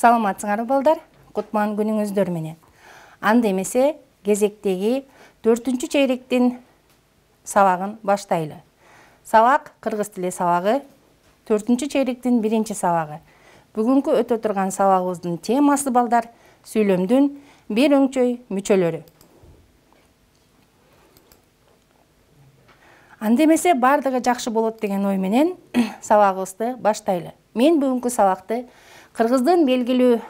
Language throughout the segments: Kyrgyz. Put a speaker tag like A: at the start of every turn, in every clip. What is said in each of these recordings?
A: Саламатсыңарбы балдар? Кутман күнүңүздөр менен. Анда эмесе кезектеги 4-чү чейректин сабагын баштайлы. Сабак кыргыз тили сабагы, 4-чү чейректин 1-чи сабагы. Бүгүнкү өтө турган сабагыбыздын темасы балдар сүйлөмдүн бир өңчөй мүчөлөрү. Анда эмесе бардыгы жакшы болот деген ой менен сабагыбызды баштайлы. Мен бүгүнкү сабакты кыргыздын белгилүү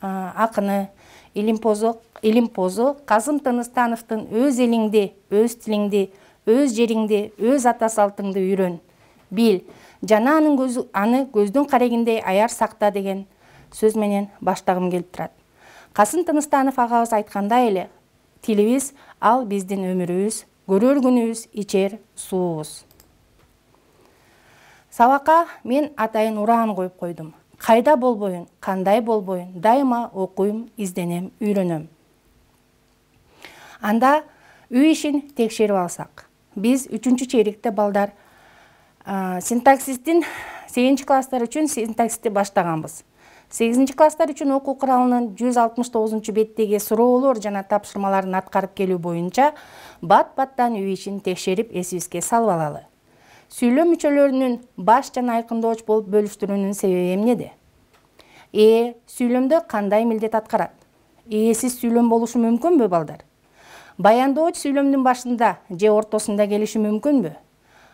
A: акыны, илимпозу Казым Тыныстановдун өз элиңди, өз тилиңди, өз жериңди, өз ата салтыңды үйрөн, бил, жана аны көздүн карегиндей аяр сакта деген сөз менен баштагым келип турат. Касым Тыныстанов агабыз айткандай эле, тилибиз ал биздин өмүрүбүз, көрөр күнүбүз, ичер суубуз. Сабакка мен атайын ураан коюп койдум. Кайда болбоюн, кандай болбоюн, дайыма окуйм, изденем, үйрөнөм. Анда үй ишин текшерип алсак, биз 3-чү чейректе балдар синтаксистин 8-чи класстар үчүн синтаксисти баштаганбыз. 8-чи класстар үчүн окуу куралынын 169-чу беттеги суроолор жана тапшырмаларын аткарып келүү боюнча бат-баттан үй ишин текшерип эсибизге салып алалы. Сүйлөм мүчөлөрүнүн баш жана айкындооч болуп бөлүштүрүүнүн себеби эмнеде? Сүйлөмдө кандай милдет аткарат? Сиз сүйлөм болушу мүмкүнбү балдар? Баяндооч сүйлөмдүн башында же ортосунда келиши мүмкүнбү?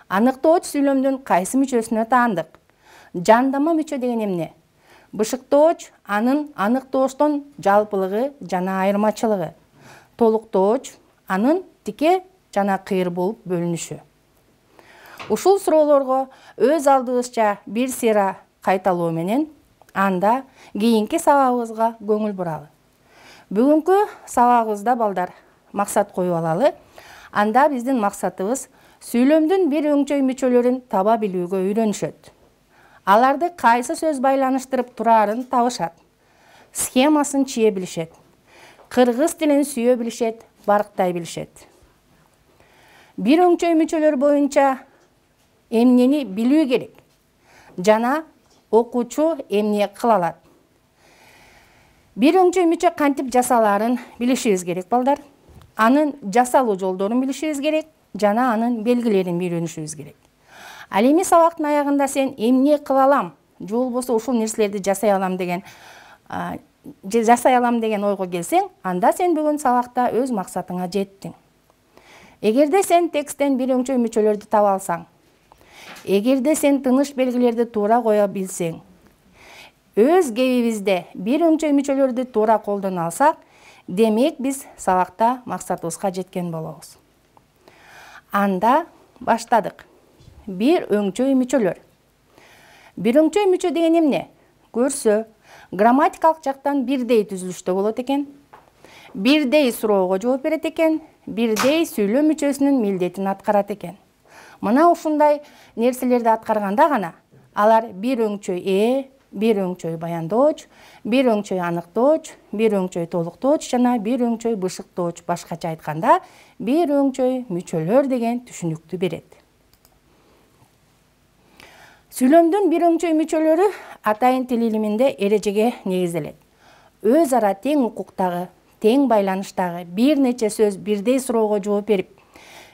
A: Аныктооч сүйлөмдүн кайсы мүчөсүнө таандык? Жандама мүчө деген эмне? Бышыктооч анын аныктооштон жалпылыгы жана айырмачылыгы. Толуктооч анын тике жана кыйыр болуп бөлүнүшү. Ушул суроолорго өз алдыбызча бир сыйра кайталоо менен анда кийинки сабагыбызга көңүл буралы. Бүгүнкү сабагыбызда балдар максат коюп алалы. Анда биздин максатыбыз сүйлөмдүн бир өңчөй мүчөлөрүн таба билүүгө үйрөнүшөт. Аларды кайсы сөз байланыштырып турарын табышат. Схемасын чие билишет. Кыргыз тилин сүйө билишет, барктай билишет. Бир өңчөй мүчөлөр боюнча эмнени билүү керек жана окуучу эмне кыла алат. Бир өңчөй мүчө кантип жасалаарын билишибиз керек балдар. Анын жасалуу жолдорун билишибиз керек жана анын белгилерин үйрөнүшүбүз керек. Ал эми сабактын аягында сен эмне кыла алам, же болбосо ушул нерселерди жасай алам деген ойго келсең, анда сен бүгүн сабакта өз максатыңа жеттиң. Эгерде сен тексттен бир өңчөй мүчөлөрдү таба алсаң, эгерде сен тыныш белгилерди туура коя билсең, өз кебибизде бир өңчөй мүчөлөрдү туура колдоно алсак, демек биз сабакта максатыбызга жеткен болобуз. Анда баштадык. Бир өңчөй мүчөлөр. Бир өңчөй мүчө деген эмне? Көрсө, грамматикалык жактан бирдей түзүлүштө болот экен, бирдей суроого жооп берет экен, бирдей сүйлөм мүчөсүнүн милдетин аткарат экен. Мына ушундай нерселерди аткарганда гана алар бир өңчөй бир өңчөй баяндооч, бир өңчөй аныктооч, бир өңчөй толуктооч жана бир өңчөй бышыктооч, башкача айтканда бир өңчөй мүчөлөр деген түшүнүктү берет. Сүйлөмдүн бир өңчөй мүчөлөрү атайын тил илиминде эрежеге негизделет. Өз ара тең укуктагы, тең байланыштагы бир нече сөз бирдей суроого жооп берип,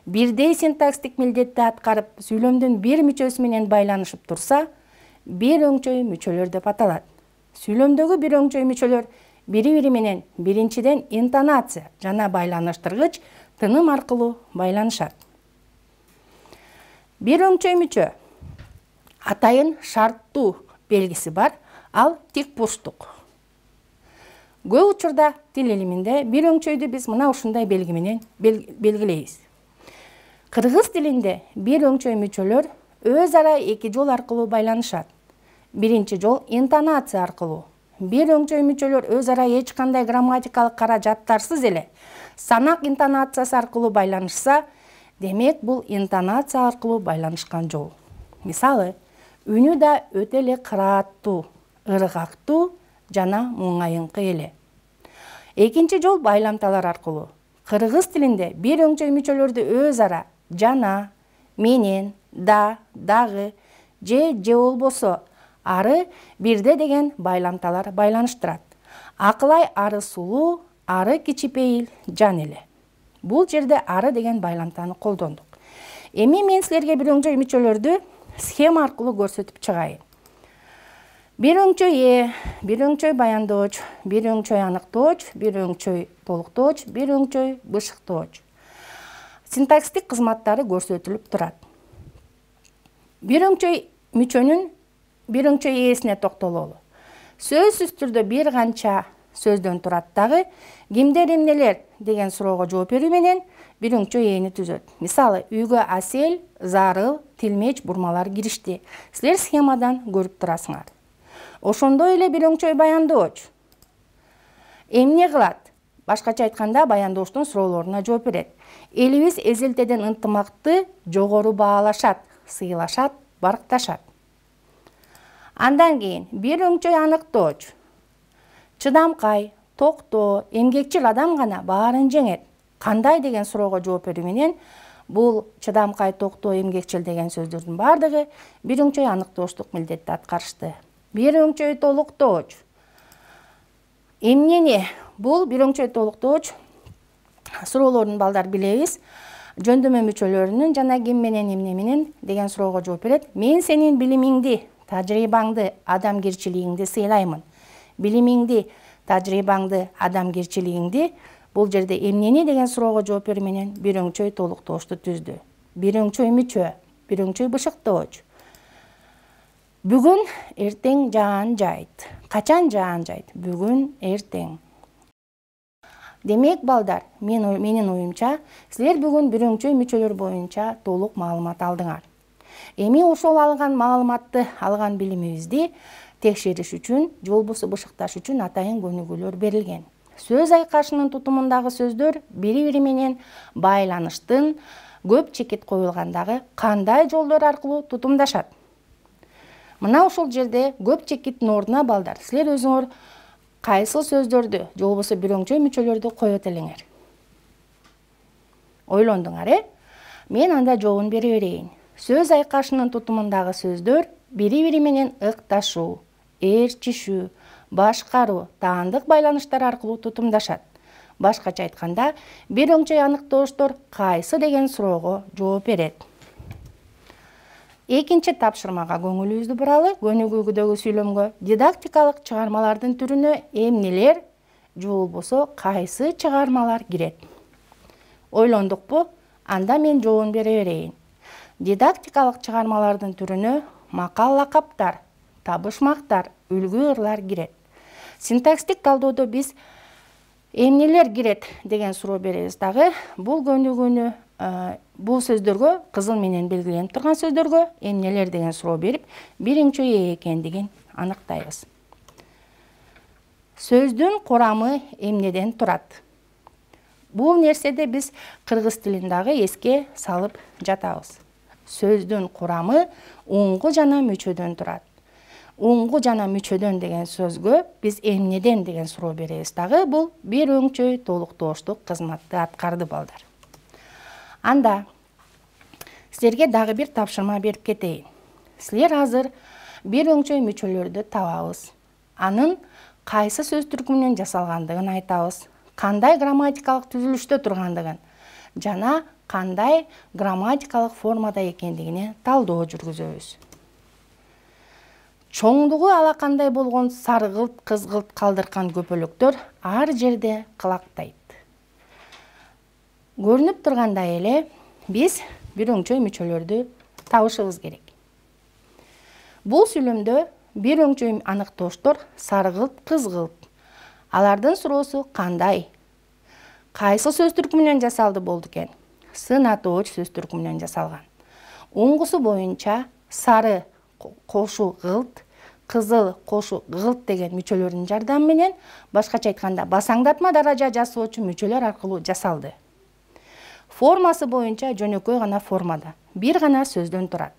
A: бирдей синтаксистик милдетти аткарып, сүйлөмдүн бир мүчөсү менен байланышып турса, бир өңчөй мүчөлөр деп аталат. Сүйлөмдөгү бир өңчөй мүчөлөр бири-бири менен биринчиден интонация жана байланыштыргыч тыным аркылуу байланышат. Бир өңчөй мүчө атайын шарттуу белгиси бар, ал тик бурчтук. Көп учурда тил илиминде бир өңчөйдү биз мына ушундай белги менен белгилейбиз. Кыргыз тилинде бир өңчөй мүчөлөр өз ара эки жол аркылуу байланышат. Биринчи жол интонация аркылуу. Бир өңчөй мүчөлөр өз ара эч кандай грамматикалык каражаттарсыз эле санак интонациясы аркылуу байланышса, демек бул интонация аркылуу байланышкан жол. Мисалы, үнү да өтө эле кырааттуу, ыргактуу жана муңайыңкы эле. Экинчи жол байламталар аркылуу. Кыргыз тилинде бир өңчөй мүчөлөрдү өз ара жана, менен, да, дагы, же болбосо ары бирде деген байламталар байланыштырат. Акылай ары сулуу, ары кичипейил жан эле. Бул жерде ары деген байламтаны колдондук. Эми мен силерге бир өңчөй мүчөлөрдү схема аркылуу көрсөтүп чыгайын. Бир өңчөй бир өңчөй баяндооч, бир өңчөй аныктооч, бир өңчөй толуктооч, бир өңчөй бышыктооч. Синтаксистик кызматтары көрсөтүлүп турат. Бир өңчөй мүчөнүн бир өңчөй ээсине токтололу. Сөзсүз түрдө бир канча сөздөн турат дагы, кимдер эмнелер деген суроого жооп берүү менен бир өңчөй ээни түзөт. Мисалы, үйгө Асел, Зарыл, Тилмеч бурмалар киришти. Силер схемадан көрүп турасыңар. Ошондой эле бир өңчөй баяндооч эмне кылат? Башкача айтканда, баяндооштун суроолоруна жооп берет. Элибиз эзелтеден ынтымакты жогору баалашат, сыйлашат, баркташат. Андан кийин бир өңчөй аныктооч чыдамкай, токтоо, эмгекчил адам гана баарын жеңет. Кандай деген суроого жооп берүү менен бул чыдамкай, токтоо, эмгекчил деген сөздөрдүн бардыгы бир өңчөй аныктооштук милдетти аткарышты. Бир өңчөй толуктооч эмнени? Бул бир өңчөй толуктооч суроолорун балдар билебиз. Жөндөмө мүчөлөрүнүн жана ким менен эмне менен деген суроого жооп берет. Мен сенин билимиңди, тажрыйбаңды, адамгерчилигиңди сыйлаймын. Билимиңди, тажрыйбаңды, адамгерчилигиңди. Бул жерде эмнени деген суроого жооп берүү менен бир өңчөй толуктоошту түздү. Бир өңчөй мүчө, бир өңчөй бышыктооч. Бүгүн, эртең жаан жайт. Качан жаан жайт? Бүгүн, эртең. Демек, балдар, менин оюмча, силер бүгүн бир өңчөй мүчөлөр боюнча толук маалымат алдыңар. Эми ошол алган маалыматты, алган билимибизди текшериш үчүн, же болбосо бышыкташ үчүн атайын көнүгүүлөр берилген. Сөз айкашынын тутумундагы сөздөр бири-бири менен байланыштын көп чекит коюлгандагы кандай жолдор аркылуу тутумдашат? Мына ушул жерде көп чекиттин ордуна, балдар, силер өзүңөр кайсыл сөздөрдү, же болбосо бир өңчөй мүчөлөрдү коет элеңер? Ойлондуңар, Мен анда жообун бере берейин. Сөз айкашынын тутумундагы сөздөр бири-бири менен ыкташуу, ээрчишүү, башкаруу, таандык байланыштар аркылуу тутумдашат. Башкача айтканда, бир өңчөй аныктооштор кайсы деген суроого жооп берет. Экинчи тапшырмага көңүлүбүздү буралы. Көнүгүүдөгү сүйлөмгө дидактикалык чыгармалардын түрүнө эмнелер же болбосо кайсы чыгармалар кирет? Ойлондукпу? Анда мен жообун бере берейин. Дидактикалык чыгармалардын түрүнө макал лакаптар, табышмактар, үлгү ырлар кирет. Синтаксистик талдоодо биз эмнелер кирет деген суроо беребиз дагы. Бул көнүгүүнү бул сөздөргө, кызыл менен белгиленип турган сөздөргө эмнелер деген суроо берип, бир өңчөй экендигин аныктайбыз. Сөздүн курамы эмнеден турат? Бул нерседе биз кыргыз тилин дагы эске салып жатабыз. Сөздүн курамы уңгу жана мүчөдөн турат. Уңгу жана мүчөдөн деген сөзгө биз эмнеден деген суроо беребиз дагы. Бул бир өңчөй толуктооштук кызматты аткарды, балдар. Анда силерге дагы бир тапшырма берип кетейин. Силер азыр бир өңчөй мүчөлөрдү табабыз. Анын кайсы сөз түркүмүнөн жасалгандыгын айтабыз. Кандай грамматикалык түзүлүштө тургандыгын жана кандай грамматикалык формада экендигине талдоо жүргүзөбүз. Чоңдугу алакандай болгон саргылт, кызгылт калдыркан көпөлөктөр ар жерде кылактайт. Көрүнүп тургандай эле биз бир өңчөй мүчөлөрдү табышыбыз керек. Бул сүйлөмдө бир өңчөй аныктооштор саргылт, кызгылт. Алардын суроосу кандай? Кайсы сөз түркүмүнөн жасалды болду экен? Сын атооч сөз түркүмүнөн жасалган. Уңгусу боюнча сары кошу гылт, кызыл кошу гылт деген мүчөлөрдүн жардамы менен, башкача айтканда басаңдатма даража жасоочу мүчөлөр аркылуу жасалды. Формасы боюнча жөнөкөй гана формада, бир гана сөздөн турат.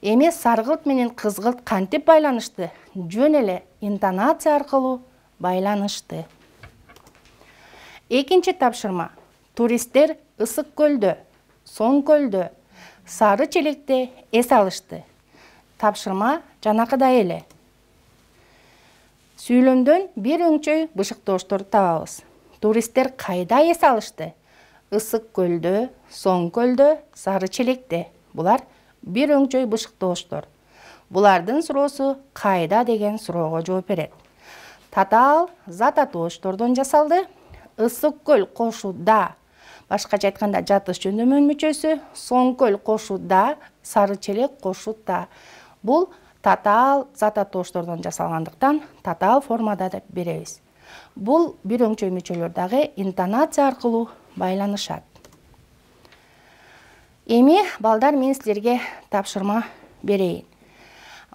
A: Эми саргылт менен кызгылт кантип байланышты? Жөн эле интонация аркылуу байланышты. Экинчи тапшырма. Туристтер Ысык көлдө, Соң көлдө, Сары челекте эс алышты. тапшырма жанакыдай эле. Сүйлөмдөн бир өңчөй бышыктоошторду табабыз. Туристтер кайда эс алышты? Ысык көлдө, Соң көлдө, Сары Челекте. Булар бир өңчөй бышыктооштор. Булардын суроосу кайда деген суроого жооп берет. Татаал зататооштордон жасалды. Ысык көл кошууда, башкача айтканда жатыш жөндөмөнүн мүчөсү, Соң көл кошууда, Сары Челек кошууда. Бул татаал зататооштордон жасалгандыктан татаал формада деп беребиз. Бул бир өңчөй мүчөлөр дагы интонация аркылуу байланышат. Эми балдар мен силерге тапшырма берейин.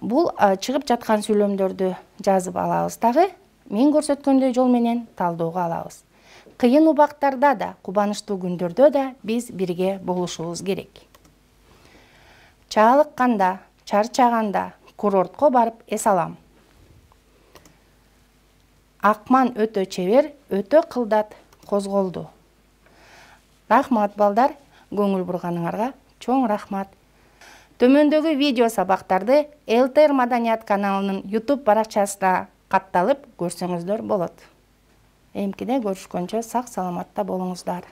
A: Бул чыгып жаткан сүйлөмдөрдү жазып алабыз дагы, мен көрсөткөндөй жол менен талдоого алабыз. Кыйын убактарда да, кубанычтуу күндөрдө да биз бирге болушубуз керек. Чалыкканда, чарчаганда курортко барып эс алам. Акман өтө чебер, өтө кылдат козголду. Рахмат балдар, көңүл бурганыңарга чоң рахмат. Төмөндөгү видео сабактарды ЛТР Маданият каналынын YouTube баракчасына катталып көрсөңүздөр болот. Эмкиде көрүшкөнчө сак саламатта болуңуздар.